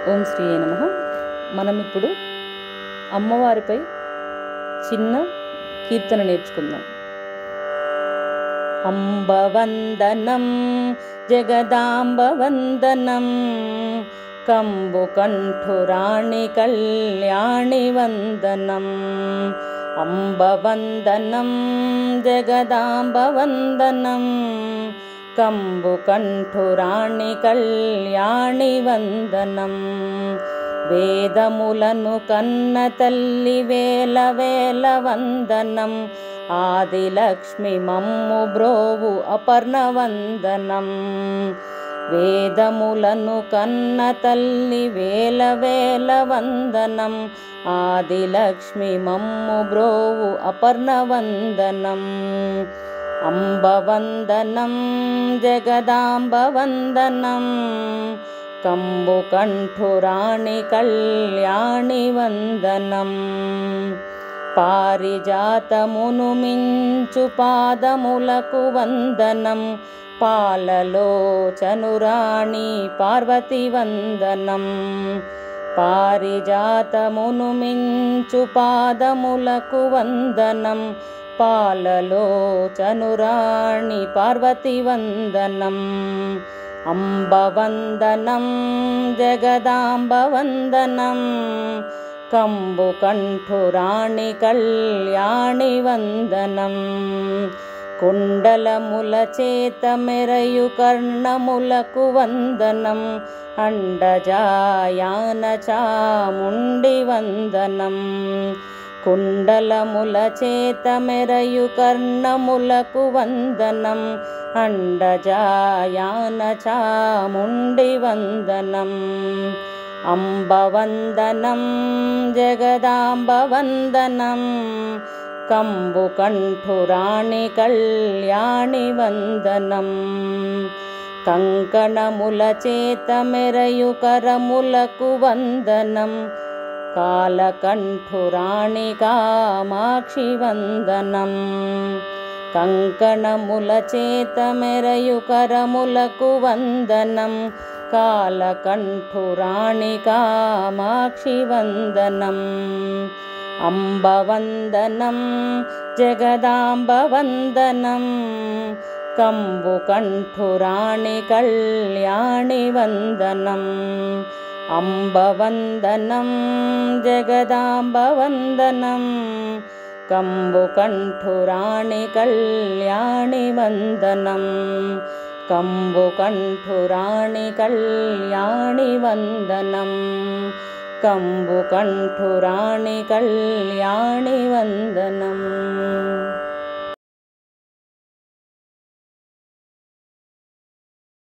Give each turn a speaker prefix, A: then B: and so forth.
A: ఓం శ్రీ నమః. మనం ఇప్పుడు అమ్మవారిపై చిన్న కీర్తన నేర్చుకుందాం. అంబవందనం జగదాంబవందనం కంబుకంఠురాణి కళ్యాణి వందనం. అంబవందనం జగదాంబవందనం కంబుకంఠురాణి కళ్యాణి వందనం. వేదములను కన్న తల్లి వేల వేల వందనం. ఆదిలక్ష్మి మమ్ము బ్రోవు అపర్ణ వందనం. వేదములను కన్న తల్లి వేల వేల వందనం. ఆదిలక్ష్మి మమ్ము బ్రోవు అపర్ణ వందనం. అంబవందనం జగదాంబవందనం కంబుకంఠురాణి కళ్యాణి వందనం. పారిజాతమును మించు పాదములకు వందనం. పాలలోచనురాణి పార్వతి వందనం. పారిజాతమును మించు పాదములకు వందనం. పాలలోచనురాణి పార్వతి వందనం. అంబవందనం జగదాంబవందనం కంబుకంఠురాణి కళ్యాణి వందనం. కుండలముల చేత మెరయు కర్ణములకు వందనం. అండజాయాన చాముండి వందనం. కుండలముల చేత మెరయు కర్ణములకు వందనం. అండజాయాన చాముండి వందనం. అంబవందనం జగదాంబవందనం కంబుకంఠురాణి కళ్యాణి వందనం. కంకణముల చేత మెరయు కరములకు వందనం. కాలకంఠురాణి కామాక్షి వందనం. కంకణముల చేత మెరయు కరములకు వందనం. కాలకంఠురాణి కామాక్షి వందనం. అంబవందనం జగదాంబవందనం కంబుకంఠురాణి కళ్యాణి వందనం. అంబవందనం జగదాంబవందనం కంబుకంఠురాణి కళ్యాణి వందనం. కంబుకంఠురాణి కళ్యాణి వందనం. కంబుకంఠురాణి కళ్యాణి వందనం.